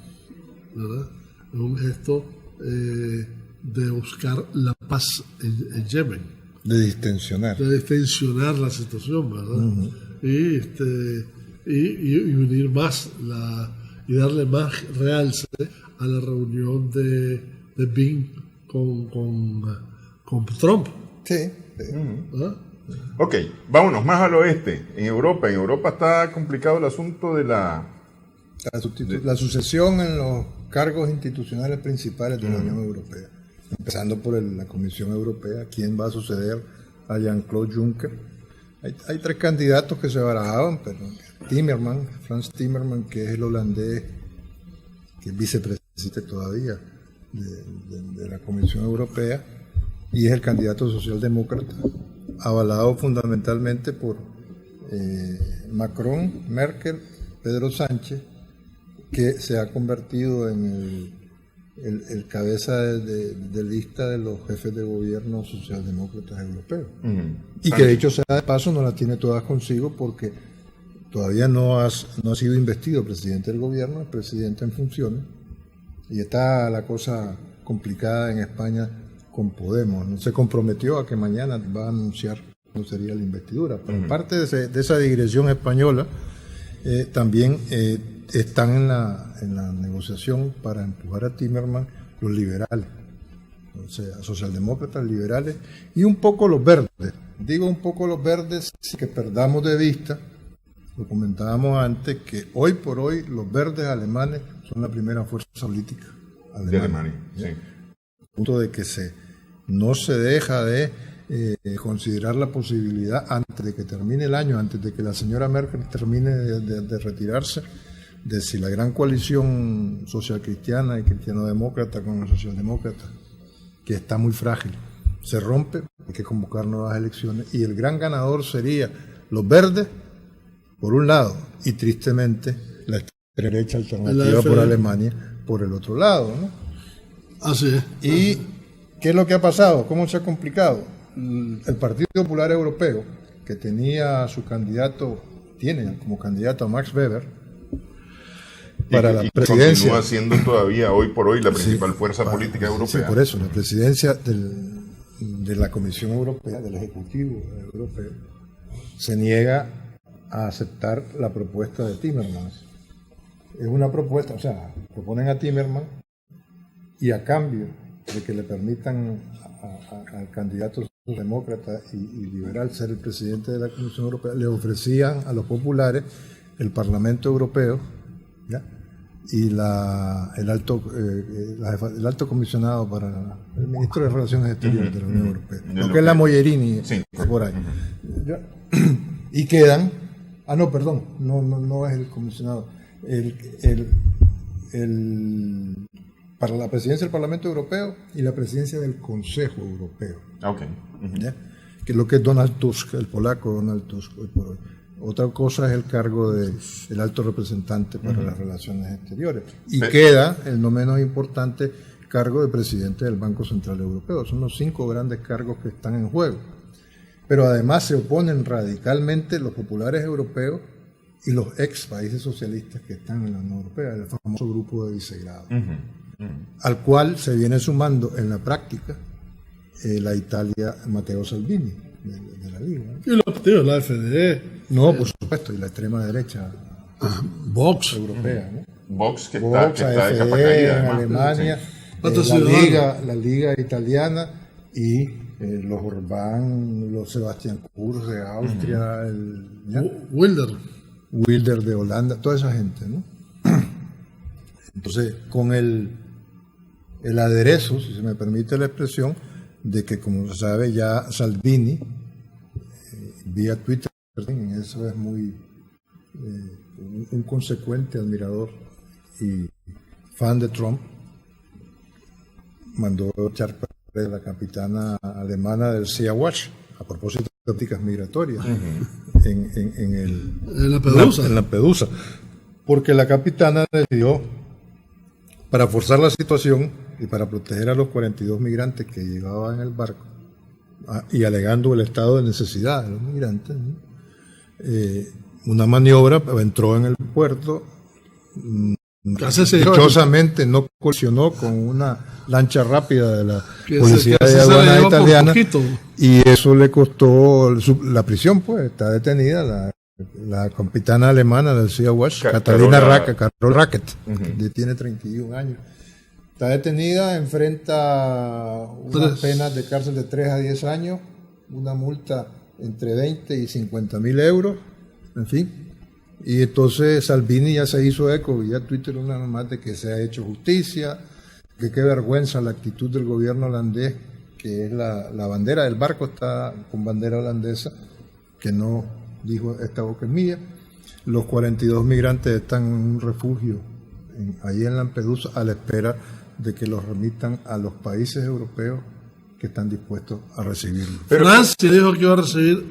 ¿verdad? Es un gesto de buscar la paz en Yemen, De distensionar. de distensionar la situación, ¿verdad? Y unir más y darle más realce a la reunión de Bing con Trump. Sí. ¿Verdad? Ok, vámonos más al oeste, en Europa. En Europa está complicado el asunto de la... La sucesión en los cargos institucionales principales de la Unión Europea, empezando por la Comisión Europea, quién va a suceder a Jean-Claude Juncker. Hay 3 candidatos que se barajaban, pero Timmermans, Frans Timmermans, que es el holandés, que es vicepresidente todavía de la Comisión Europea, y es el candidato socialdemócrata, avalado fundamentalmente por Macron, Merkel, Pedro Sánchez, que se ha convertido en el cabeza de lista de los jefes de gobierno socialdemócratas europeos. Y que de hecho, sea de paso, no la tiene todas consigo porque todavía no ha sido investido presidente del gobierno, es presidente en funciones, y está la cosa complicada en España con Podemos. No se comprometió a que mañana va a anunciar no sería la investidura. Pero parte de esa digresión española también están en la negociación para empujar a Timmermans los liberales, o sea, socialdemócratas, liberales y un poco los verdes. Digo un poco los verdes sin que perdamos de vista, lo comentábamos antes, que hoy por hoy los verdes alemanes son la primera fuerza política de Alemania. Sí. Al punto de que no se deja de considerar la posibilidad, antes de que termine el año, antes de que la señora Merkel termine de retirarse, de si la gran coalición socialcristiana y cristiano-demócrata con los socialdemócratas, que está muy frágil, se rompe, hay que convocar nuevas elecciones, y el gran ganador sería los verdes, por un lado, y tristemente la derecha alternativa por Alemania, por el otro lado, ¿no? Así es. ¿Y qué es lo que ha pasado? ¿Cómo se ha complicado? El Partido Popular Europeo, que tenía su candidato, tiene como candidato a Max Weber para la presidencia. Continúa siendo todavía hoy por hoy la principal fuerza política europea. Sí, por eso, la presidencia de la Comisión Europea, del Ejecutivo Europeo, se niega a aceptar la propuesta de Timmermans. Es una propuesta, o sea, proponen a Timmermans y a cambio de que le permitan al candidato demócrata y liberal ser el presidente de la Comisión Europea, le ofrecían a los populares el Parlamento Europeo, ¿ya? Y el alto comisionado para el ministro de Relaciones Exteriores de la Unión Europea, lo que es la Mogherini, sí, por ahí. Y quedan, no es el comisionado, para la presidencia del Parlamento Europeo y la presidencia del Consejo Europeo. Okay. ¿Ya? Que es lo que es Donald Tusk, el polaco Donald Tusk hoy por hoy. Otra cosa es el cargo del alto representante para las relaciones exteriores. Y queda, el no menos importante, cargo de presidente del Banco Central Europeo. Son los 5 grandes cargos que están en juego. Pero además se oponen radicalmente los populares europeos y los ex países socialistas que están en la Unión Europea, el famoso grupo de Visegrado, al cual se viene sumando en la práctica la Italia Matteo Salvini de la Liga, ¿no? Y los partidos, la FDE. No, por supuesto, y la extrema derecha Vox europea, ¿no? Vox, que Vox, está de capa AfD caída, en además. Alemania, Sí. la Liga italiana y los Orbán, los Sebastián Kurz de Austria, Wilder Wilder de Holanda, toda esa gente, ¿no? Entonces, con el aderezo, si se me permite la expresión, de que, como se sabe, ya Salvini, vía Twitter, eso es muy un consecuente admirador y fan de Trump, mandó echar a la capitana alemana del Sea Watch a propósito de políticas migratorias en Lampedusa, porque la capitana decidió, para forzar la situación y para proteger a los 42 migrantes que llevaban en el barco, y alegando el estado de necesidad de los migrantes, ¿no? Una maniobra, entró en el puerto, dichosamente no colisionó con una lancha rápida de la policía de aduana italiana, y eso le costó la prisión. Pues está detenida la capitana alemana del Sea Watch, Carol Racket, que tiene 31 años. Está detenida, enfrenta unas penas de cárcel de 3 a 10 años, una multa entre 20 y 50.000 euros, en fin. Y entonces Salvini ya se hizo eco vía Twitter una vez más de que se ha hecho justicia, que qué vergüenza la actitud del gobierno holandés, que es la bandera del barco está con bandera holandesa, que no dijo esta boca es mía. Los 42 migrantes están en un refugio ahí en Lampedusa a la espera de que los remitan a los países europeos que están dispuestos a recibirlos. Francia dijo que iba a recibir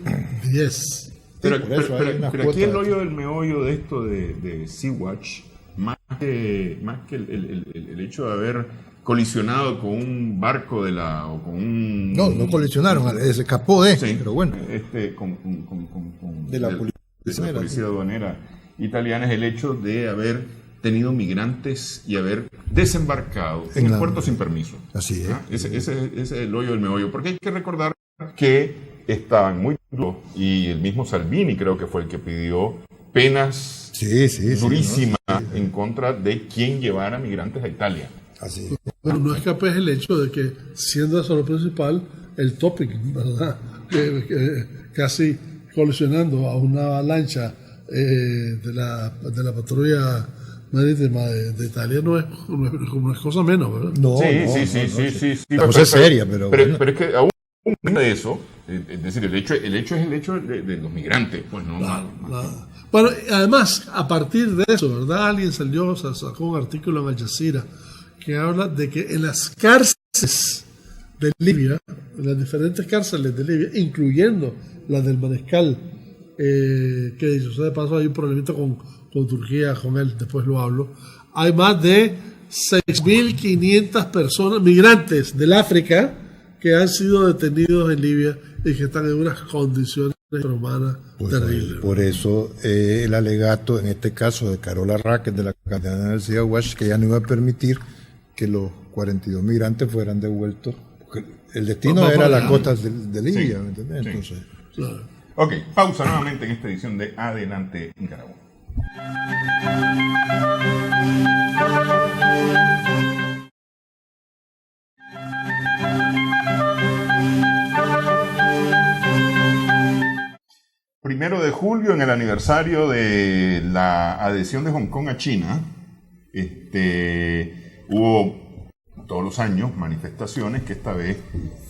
10. Pero aquí el hoyo del meollo de esto de Sea-Watch, más que el hecho de haber colisionado con un barco o con un... No colisionaron, se escapó sí, pero bueno. De la policía aduanera italiana, es el hecho de haber tenido migrantes y haber desembarcado en el puerto sin permiso. Así es. Ese es el hoyo del meollo, porque hay que recordar que estaban muy duros, y el mismo Salvini creo que fue el que pidió penas durísimas en contra de quien llevara migrantes a Italia. Así. Pero no escapes el hecho de que, siendo eso lo principal, el topic, ¿verdad? Casi colisionando a una lancha de la patrulla marítima de Italia no es cosa menos, ¿verdad? No, sí. La cosa es seria, pero es que aún de eso, es decir, el hecho es el hecho de los migrantes, pues no. Bueno, además, a partir de eso, ¿verdad? Alguien sacó un artículo en Al Jazeera que habla de que en las cárceles de Libia, en las diferentes cárceles de Libia, incluyendo la del Mariscal, que dicho sea de paso hay un problemita con Turquía, con él, después lo hablo, hay más de 6.500 personas, migrantes del África, que han sido detenidos en Libia y que están en unas condiciones humanas terribles. Por eso el alegato, en este caso de Carola Racket, de la capitana del Sea Watch, que ya no iba a permitir que los 42 migrantes fueran devueltos, porque el destino era las costas de Libia, ¿me entiendes? Entonces, claro. Ok, pausa nuevamente en esta edición de Adelante Nicaragua. Primero de julio, en el aniversario de la adhesión de Hong Kong a China, hubo todos los años manifestaciones que esta vez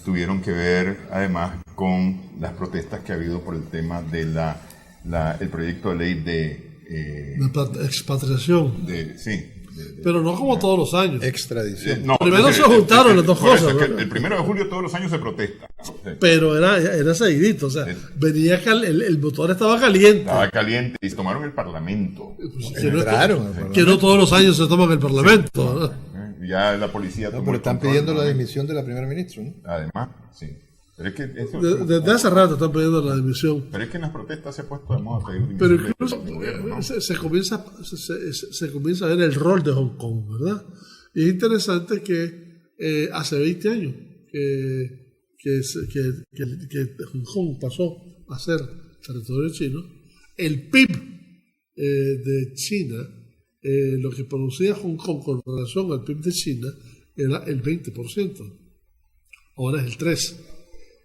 tuvieron que ver además con las protestas que ha habido por el tema de el proyecto de ley de expatriación. Pero no como todos los años. Extradición. Primero se juntaron las dos cosas. El 1 de julio todos los años se protesta. Pero era seguidito, o sea, venía el motor estaba caliente. Estaba caliente y se tomaron el Parlamento. Que no todos los años se toman el Parlamento. Ya la policía pero están pidiendo la dimisión de la primera ministra, ¿no? Además, sí. Pero es que desde hace rato están pidiendo la dimisión. Pero es que en las protestas se ha puesto de moda pedir dimisión. Pero incluso se comienza a ver el rol de Hong Kong, ¿verdad? Y es interesante que hace 20 años que Hong Kong pasó a ser territorio chino, el PIB de China, lo que producía Hong Kong con relación al PIB de China, era el 20%. Ahora es el 3%.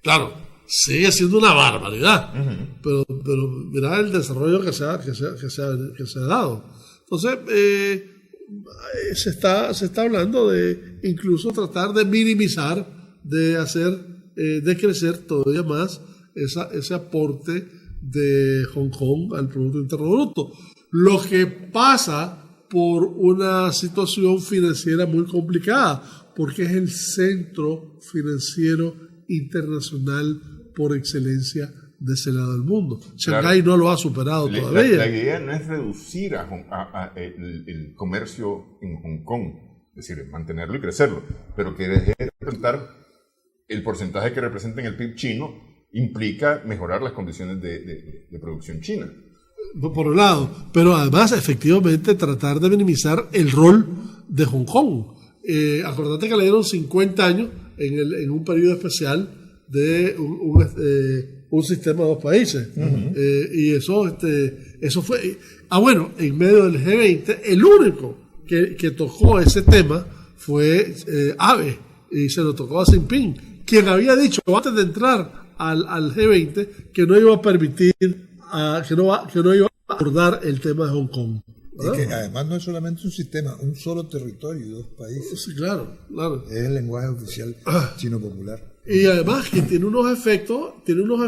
Claro, sigue siendo una barbaridad, pero mira el desarrollo que se ha dado. Entonces, se está hablando de incluso tratar de minimizar, de hacer decrecer todavía más ese aporte de Hong Kong al Producto Interno Bruto. Lo que pasa por una situación financiera muy complicada, porque es el centro financiero internacional por excelencia de ese lado del mundo. Shanghái no lo ha superado todavía. La idea no es reducir el comercio en Hong Kong, es decir, mantenerlo y crecerlo, pero que deje de representar el porcentaje que representa en el PIB chino implica mejorar las condiciones de producción china. Por un lado, pero además efectivamente tratar de minimizar el rol de Hong Kong. Acordate que le dieron 50 años en un periodo especial de un sistema de dos países. Y eso fue... bueno, en medio del G20, el único que tocó ese tema fue Abe, y se lo tocó a Xi Jinping, quien había dicho antes de entrar al G20 que no iba a permitir, que no iba a abordar el tema de Hong Kong. Y que además no es solamente un sistema, un solo territorio y dos países. Sí, claro. Es el lenguaje oficial chino popular. Y además que tiene unos efectos tiene unos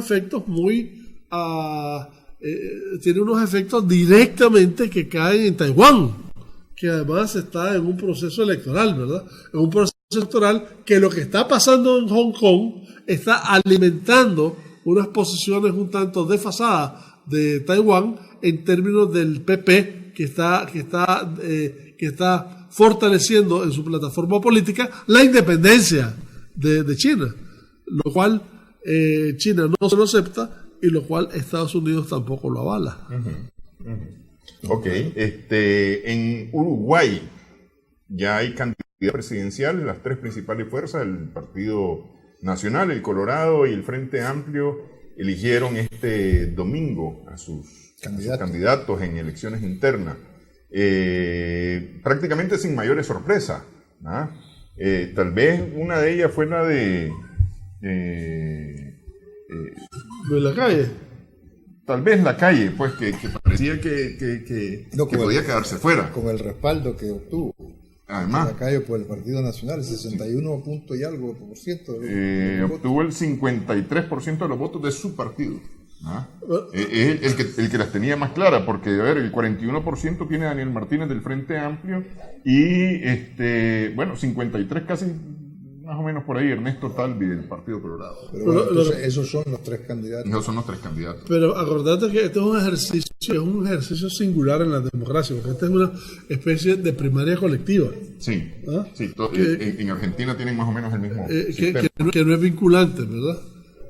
efectos directamente que caen en Taiwán, que además está en un proceso electoral, ¿verdad? En un proceso electoral que lo que está pasando en Hong Kong está alimentando unas posiciones un tanto desfasadas de Taiwán en términos del PP, que está fortaleciendo en su plataforma política la independencia de China, lo cual China no se lo acepta y lo cual Estados Unidos tampoco lo avala. Ok, en Uruguay ya hay candidato presidencial, las tres principales fuerzas, el Partido Nacional, el Colorado y el Frente Amplio, eligieron este domingo a sus candidatos en elecciones internas, prácticamente sin mayores sorpresas, ¿no? Tal vez una de ellas fue la de la calle. Tal vez la calle, pues que parecía que podía quedarse fuera. Con el respaldo que obtuvo. Además, la calle por el Partido Nacional, 61 puntos y algo por ciento. Obtuvo el 53% de los votos de su partido. Es el que las tenía más claras, porque a ver, el 41% tiene Daniel Martínez del Frente Amplio y 53 casi más o menos por ahí Ernesto Talvi del Partido Colorado. Pero bueno, entonces, esos son los tres candidatos. No son los tres candidatos. Pero acordate que este es un ejercicio singular en la democracia, porque esta es una especie de primaria colectiva. Sí, en Argentina tienen más o menos el mismo sistema. Que no es vinculante, ¿verdad?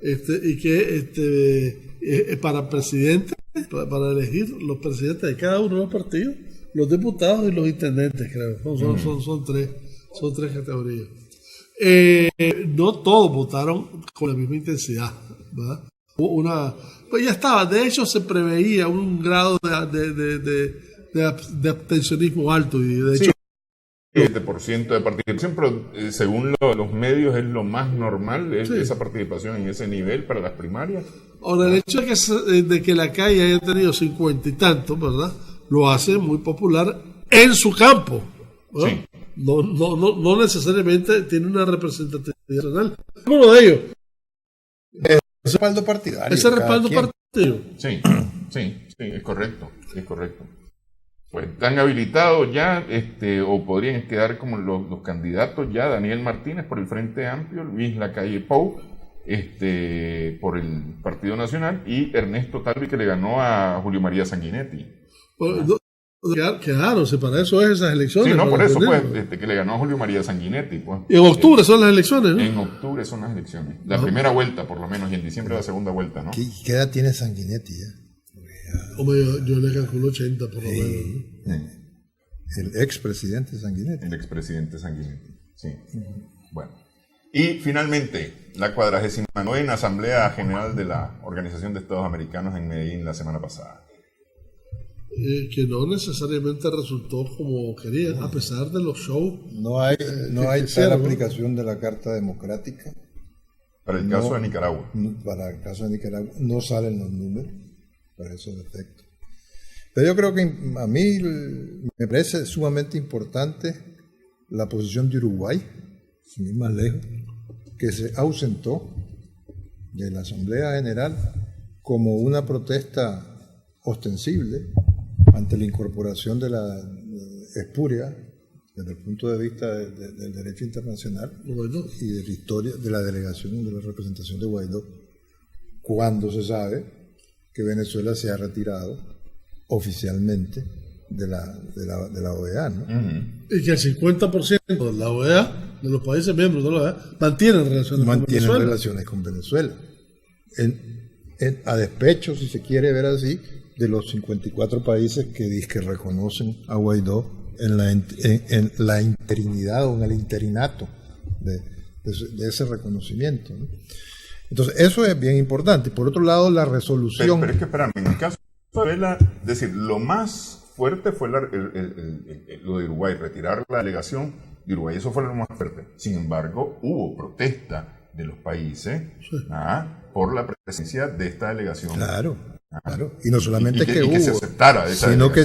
Y que para presidente, para elegir los presidentes de cada uno de los partidos, los diputados y los intendentes, creo. Son tres categorías. No todos votaron con la misma intensidad, ¿verdad? Pues ya estaba, de hecho se preveía un grado de abstencionismo alto y de hecho 7% de participación, pero según los medios es lo más normal, esa participación en ese nivel para las primarias. Ahora, el hecho de que la calle haya tenido 50 y tantos, ¿verdad?, lo hace muy popular en su campo, ¿verdad? Sí. No necesariamente tiene una representatividad nacional. Uno de ellos. Ese respaldo partidario. Ese respaldo partidario. Sí, es correcto. Pues están habilitados ya, o podrían quedar como los candidatos ya, Daniel Martínez por el Frente Amplio, Luis Lacalle Pou, por el Partido Nacional, y Ernesto Talvi, que le ganó a Julio María Sanguinetti. Claro, para eso es esas elecciones. Sí, no, por eso, pues, que le ganó a Julio María Sanguinetti. Pues. Y en octubre son las elecciones, ¿no? En octubre son las elecciones. La primera vuelta, por lo menos, y en diciembre la segunda vuelta, ¿no? ¿Qué edad tiene Sanguinetti ya? Hombre, yo le calculo 80 por lo menos. El expresidente Sanguinetti. El expresidente Sanguinetti, sí. Bueno. Y finalmente, la 49ª Asamblea General de la Organización de Estados Americanos en Medellín la semana pasada. Que no necesariamente resultó como querían, a pesar de los shows. No hay tal aplicación de la Carta Democrática. Para el caso de Nicaragua. Para el caso de Nicaragua no salen los números para esos efectos. Pero yo creo que a mí me parece sumamente importante la posición de Uruguay, sin ir más lejos, que se ausentó de la Asamblea General como una protesta ostensible ante la incorporación de la espuria desde el punto de vista del derecho internacional y de la historia de la delegación, de la representación de Guaidó, cuando se sabe que Venezuela se ha retirado oficialmente de la OEA, ¿no? Y que el 50% de la OEA, de los países miembros de la OEA, mantienen relaciones con Venezuela. A despecho, si se quiere ver así, de los 54 países que reconocen a Guaidó en la interinidad o en el interinato de ese reconocimiento, ¿no? Entonces, eso es bien importante. Por otro lado, la resolución... Pero es que, espérame, en el caso de Venezuela, es decir, lo más fuerte fue lo de Uruguay, retirar la delegación de Uruguay, eso fue lo más fuerte. Sin embargo, hubo protesta de los países por la presencia de esta delegación. Claro. Y no solamente que hubo, se aceptara esa sino que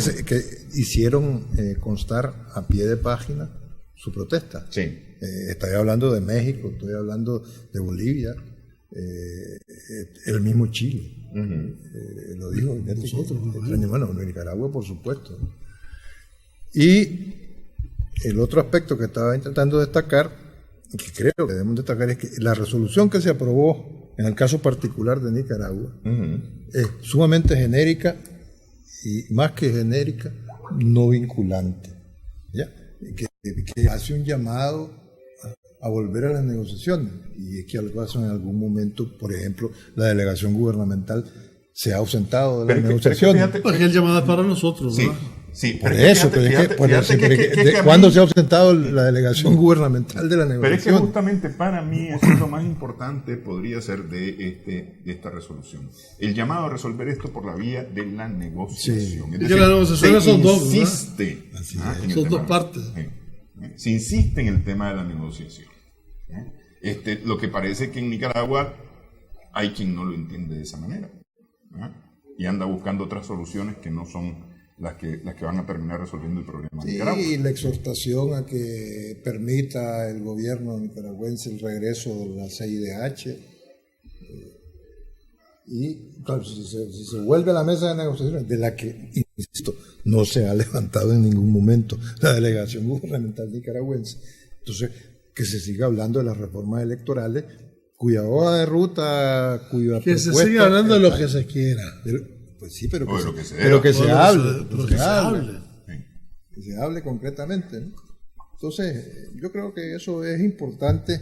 hicieron constar a pie de página su protesta. Sí. Estoy hablando de México, estoy hablando de Bolivia, el mismo Chile. Lo dijo nosotros. Bueno, Nicaragua, por supuesto. Y el otro aspecto que estaba intentando destacar, y que creo que debemos destacar, es que la resolución que se aprobó en el caso particular de Nicaragua es sumamente genérica y, más que genérica, no vinculante, ¿ya? Que hace un llamado a volver a las negociaciones, y es que algo hace en algún momento, por ejemplo, la delegación gubernamental se ha ausentado de las negociaciones. Porque el llamado es para nosotros, ¿verdad? Sí, por eso, ¿cuándo se ha ausentado la delegación gubernamental de la negociación? Pero es que justamente para mí eso es lo más importante, podría ser de esta resolución. El llamado a resolver esto por la vía de la negociación. Sí. Es decir, que las negociaciones son dos, insiste, son dos partes. Se insiste en el tema de la negociación. Lo que parece que en Nicaragua hay quien no lo entiende de esa manera, y anda buscando otras soluciones que no son las que van a terminar resolviendo el problema de Nicaragua. Y la exhortación a que permita el gobierno nicaragüense el regreso de la CIDH. Y claro, si se vuelve a la mesa de negociaciones, de la que, insisto, no se ha levantado en ningún momento la delegación gubernamental nicaragüense, entonces que se siga hablando de las reformas electorales, cuya hoja de ruta, cuya que se siga hablando de lo que se quiera. Pues sí, pero que se hable. Que se hable concretamente, ¿no? Entonces, yo creo que eso es importante.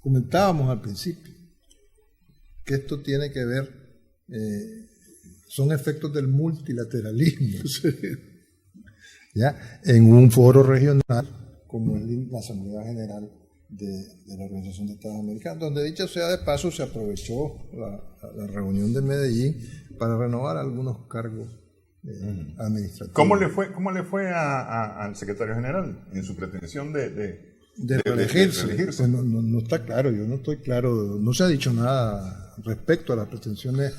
Comentábamos al principio que esto tiene que ver, son efectos del multilateralismo. ¿Ya? En un foro regional como es la Asamblea General de la Organización de Estados Americanos, donde, dicho sea de paso, se aprovechó la reunión de Medellín para renovar algunos cargos administrativos. ¿Cómo le fue al secretario general en su pretensión de reelegirse? Pues no está claro, yo no estoy claro, no se ha dicho nada respecto a las pretensiones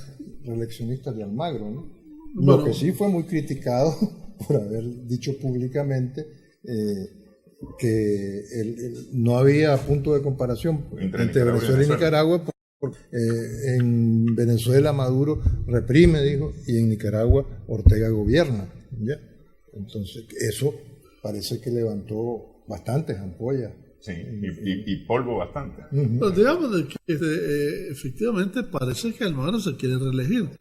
reeleccionistas de Almagro, ¿no? Lo que sí fue muy criticado por haber dicho públicamente que no había punto de comparación entre Venezuela y Nicaragua, porque en Venezuela Maduro reprime, dijo, y en Nicaragua Ortega gobierna, ¿ya? Entonces eso parece que levantó bastantes ampollas. Sí, y polvo bastante. Pero digamos que efectivamente parece que Almagro se quiere reelegir.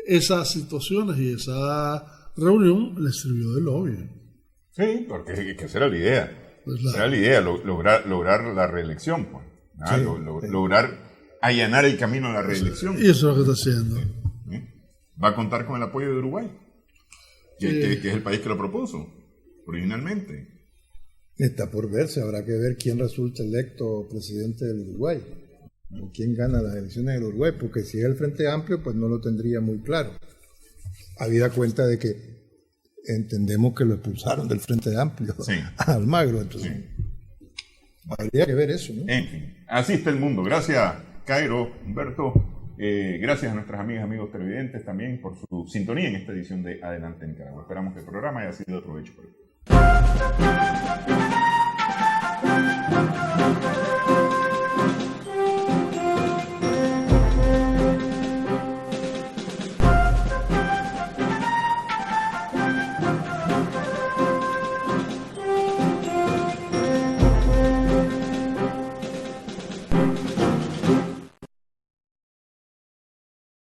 Esas situaciones y esa reunión le sirvió de lobby. Sí, porque esa era la idea. Esa era la idea, lograr la reelección, pues. Lograr allanar el camino a la reelección. Y eso es lo que está haciendo. Va a contar con el apoyo de Uruguay, que es el país que lo propuso originalmente. Está por verse, habrá que ver quién resulta electo presidente del Uruguay, o quién gana las elecciones del Uruguay, porque si es el Frente Amplio, pues no lo tendría muy claro. Habida cuenta de que entendemos que lo expulsaron del Frente Amplio a Almagro, entonces habría que ver eso, ¿no? En fin, así está el mundo. Gracias, Cairo, Humberto. Gracias a nuestras amigas, amigos televidentes también por su sintonía en esta edición de Adelante Nicaragua. Esperamos que el programa haya sido de provecho para ustedes.